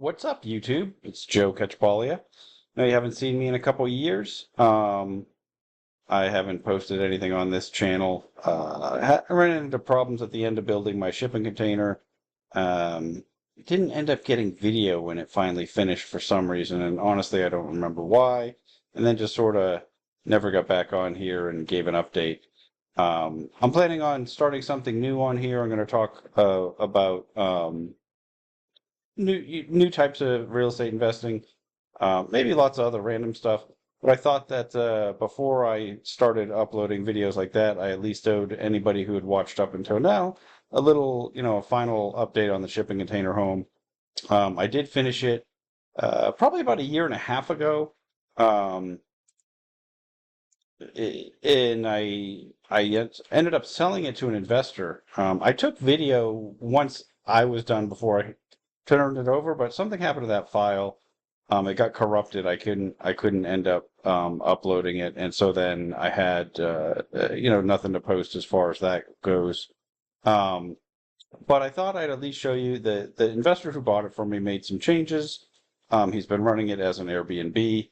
What's up, YouTube? It's Joe Cacciapaglia. No, you haven't seen me in a couple years. I haven't posted anything on this channel. I ran into problems at the end of building my shipping container. Didn't end up getting video when it finally finished for some reason, and honestly, I don't remember why. And then just sort of never got back on here and gave an update. I'm planning on starting something new on here. I'm going to talk about new types of real estate investing, maybe lots of other random stuff. But I thought that before I started uploading videos like that, I at least owed anybody who had watched up until now a little, a final update on the shipping container home. I did finish it probably about a year and a half ago. Um, and I ended up selling it to an investor. I took video once I was done before I turned it over, but something happened to that file. It got corrupted. I couldn't end up uploading it, and so then I had nothing to post as far as that goes. Um, but I thought I'd at least show you the investor who bought it from me made some changes. He's been running it as an Airbnb,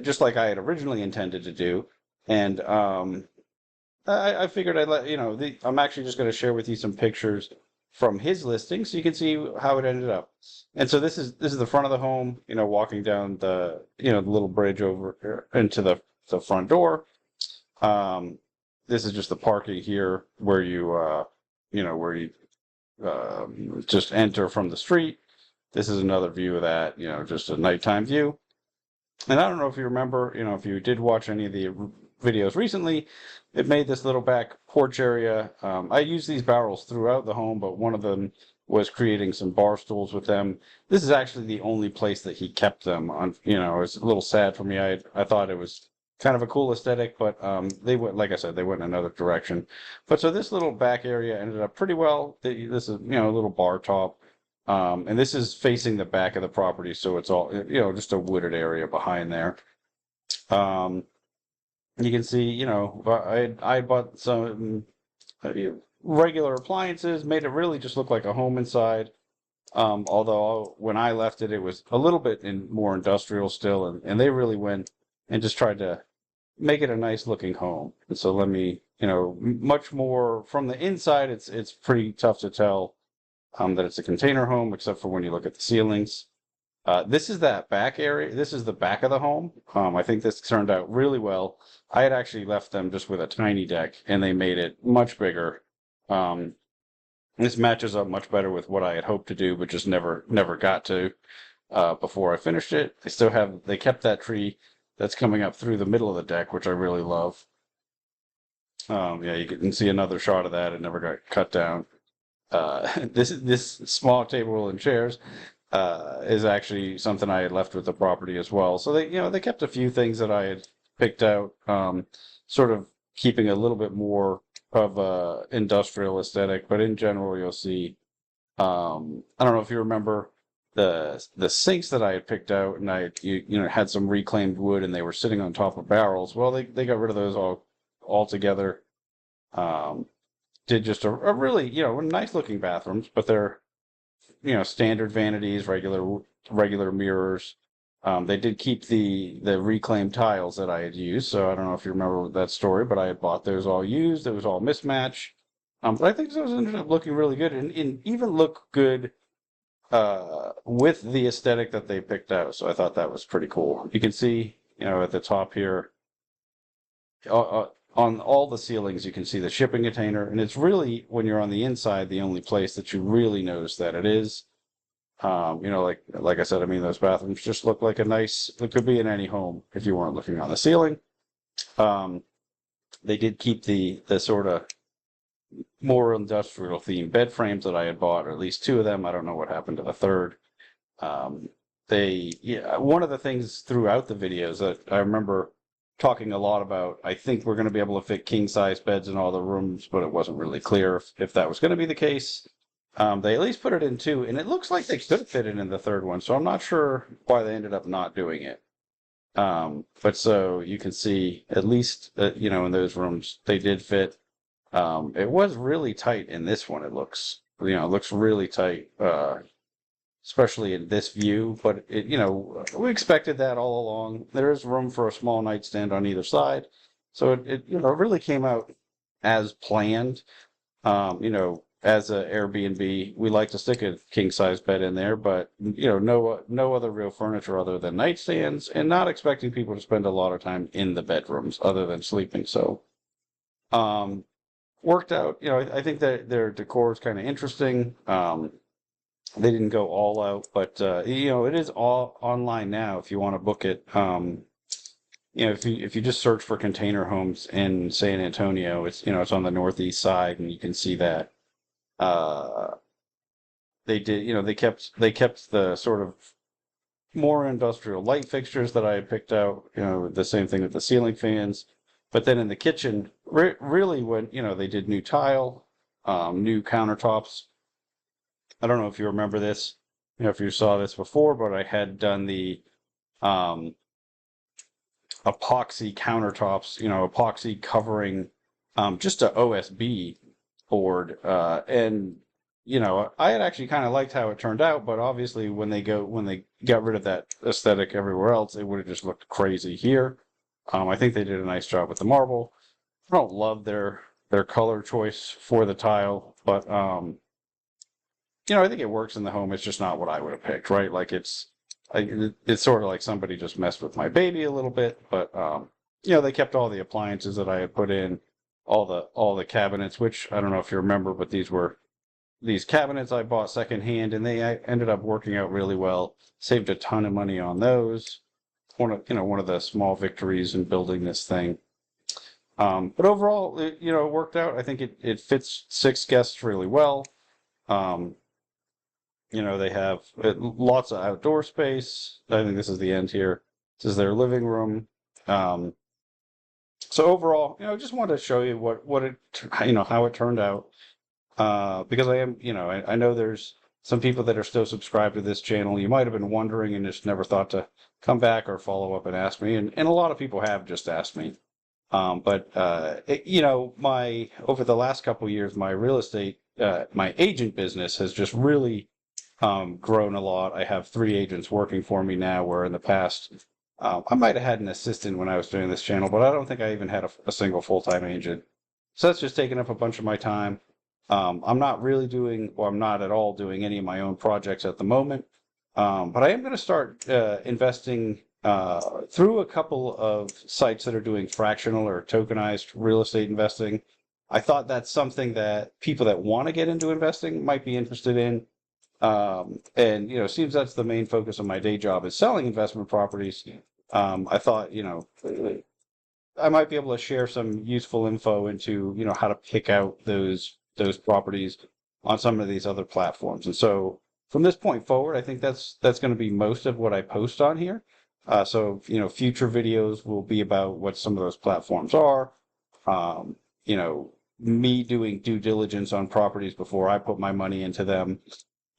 just like I had originally intended to do. And I figured I'd let I'm actually just going to share with you some pictures from his listing so you can see how it ended up. And so this is the front of the home, walking down the little bridge over into the front door. Um, this is just the parking here where you just enter from the street. This is another view of that, just a nighttime view. And I don't know if you remember, if you did watch any of the videos recently, it made this little back porch area. I use these barrels throughout the home, but one of them was creating some bar stools with them. This is actually the only place that he kept them on. It's a little sad for me. I thought it was kind of a cool aesthetic, but they went, like I said, they went in another direction. But so this little back area ended up pretty well. This is, a little bar top. And this is facing the back of the property, so it's all, just a wooded area behind there. Um, you can see, I bought some regular appliances, made it really just look like a home inside. Although when I left it, it was a little bit more industrial still, and they really went and just tried to make it a nice looking home. And so let me, much more from the inside, it's pretty tough to tell that it's a container home, except for when you look at the ceilings. This is that back area. This is the back of the home. I think this turned out really well. I had actually left them just with a tiny deck, and they made it much bigger. Um, this matches up much better with what I had hoped to do, but just never got to before I finished it. They kept that tree that's coming up through the middle of the deck, which I really love. Yeah, you can see another shot of that. It never got cut down. This small table and chairs is actually something I had left with the property as well. So they kept a few things that I had picked out, sort of keeping a little bit more of a industrial aesthetic. But in general, you'll see. I don't know if you remember the sinks that I had picked out, and had some reclaimed wood, and they were sitting on top of barrels. Well, they got rid of those all together. Um, did just a really nice looking bathrooms, but they're standard vanities, regular mirrors. They did keep the reclaimed tiles that I had used, so I don't know if you remember that story, but I had bought those all used. It was all mismatch. But I think those ended up looking really good and even look good with the aesthetic that they picked out. So I thought that was pretty cool. You can see, at the top here, on all the ceilings, you can see the shipping container, and it's really, when you're on the inside, the only place that you really notice that it is. Like I said, I mean, those bathrooms just look like it could be in any home if you weren't looking on the ceiling. Um, they did keep the sort of more industrial themed bed frames that I had bought, or at least two of them. I don't know what happened to the third. Um, one of the things throughout the videos that I remember talking a lot about, I think we're going to be able to fit king size beds in all the rooms, but it wasn't really clear if that was going to be the case. They at least put it in two, and it looks like they could fit it in the third one, so I'm not sure why they ended up not doing it. But so you can see, at least, in those rooms, they did fit. It was really tight in this one, it looks really tight. especially in this view. But we expected that all along. There is room for a small nightstand on either side, so it really came out as planned. As a Airbnb, we like to stick a king size bed in there, but no other real furniture other than nightstands, and not expecting people to spend a lot of time in the bedrooms other than sleeping. So, worked out. I think that their decor is kind of interesting. They didn't go all out, but it is all online now if you want to book it. If you just search for container homes in San Antonio, it's on the northeast side, and you can see that they did. They kept the sort of more industrial light fixtures that I had picked out. The same thing with the ceiling fans, but then in the kitchen, really when they did new tile, new countertops. I don't know if you remember this, if you saw this before, but I had done the um, epoxy countertops, epoxy covering just a OSB board. And I had actually kind of liked how it turned out, but obviously when they got rid of that aesthetic everywhere else, it would have just looked crazy here. I think they did a nice job with the marble. I don't love their color choice for the tile, but I think it works in the home. It's just not what I would have picked, right? Like it's sort of like somebody just messed with my baby a little bit, but they kept all the appliances that I had put in, all the cabinets, which I don't know if you remember, but these cabinets I bought secondhand, and they ended up working out really well. Saved a ton of money on those. One of the small victories in building this thing. But overall, it worked out. I think it fits 6 guests really well. Um, they have lots of outdoor space. I think this is the end here. This is their living room. Um, so overall, just wanted to show you what it, how it turned out. Because I know there's some people that are still subscribed to this channel. You might have been wondering and just never thought to come back or follow up and ask me. And a lot of people have just asked me. But over the last couple of years, my real estate, my agent business has just really grown a lot. I have 3 agents working for me now, where in the past, I might have had an assistant when I was doing this channel, but I don't think I even had a single full-time agent. So that's just taking up a bunch of my time. I'm not really doing, or I'm not at all doing any of my own projects at the moment. But I am going to start investing through a couple of sites that are doing fractional or tokenized real estate investing. I thought that's something that people that want to get into investing might be interested in. And seems that's the main focus of my day job is selling investment properties. I thought, I might be able to share some useful info into, how to pick out those properties on some of these other platforms. And so from this point forward, I think that's going to be most of what I post on here. So future videos will be about what some of those platforms are. Um, me doing due diligence on properties before I put my money into them.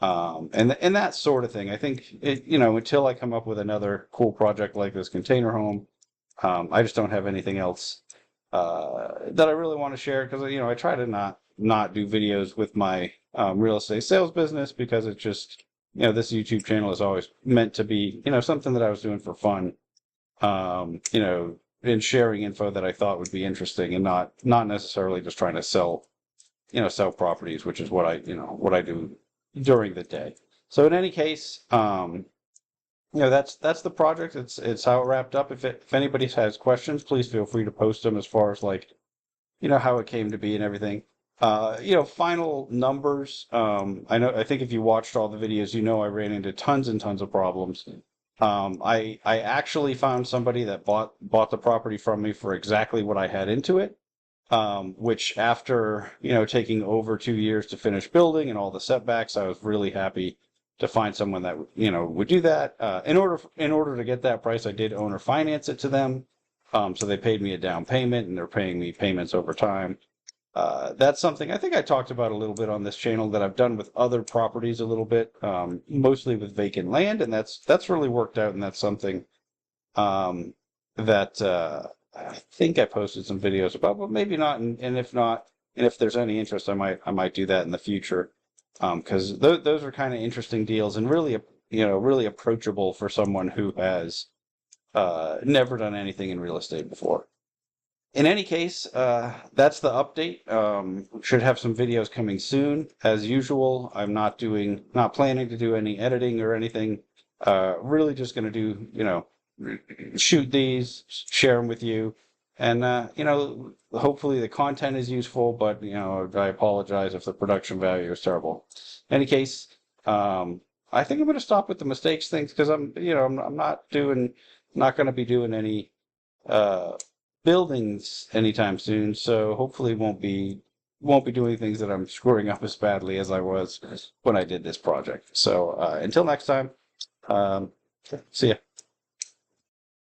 And that sort of thing. I think until I come up with another cool project like this container home, I just don't have anything else that I really want to share, because I try to not do videos with my real estate sales business, because it's just this YouTube channel is always meant to be something that I was doing for fun, and sharing info that I thought would be interesting, and not necessarily just trying to sell properties, which is what I do during the day. So in any case, that's the project. It's how it wrapped up. If anybody has questions, please feel free to post them, as far as like how it came to be and everything. Final numbers. I think if you watched all the videos, I ran into tons and tons of problems. I actually found somebody that bought the property from me for exactly what I had into it. Which after, taking over 2 years to finish building and all the setbacks, I was really happy to find someone that, would do that. In order to get that price, I did owner finance it to them. So they paid me a down payment, and they're paying me payments over time. That's something I think I talked about a little bit on this channel that I've done with other properties a little bit, mostly with vacant land, and that's really worked out, and that's something that I think I posted some videos about, but maybe not. And if not, and if there's any interest, I might do that in the future. because those are kind of interesting deals and really, really approachable for someone who has never done anything in real estate before. In any case, that's the update. Should have some videos coming soon. As usual, I'm not planning to do any editing or anything. Really just going to do, shoot these, share them with you, and hopefully the content is useful. But I apologize if the production value is terrible. In any case, I think I'm going to stop with the mistakes things because I'm not going to be doing any buildings anytime soon. So hopefully won't be doing things that I'm screwing up as badly as I was when I did this project. So until next time, see ya.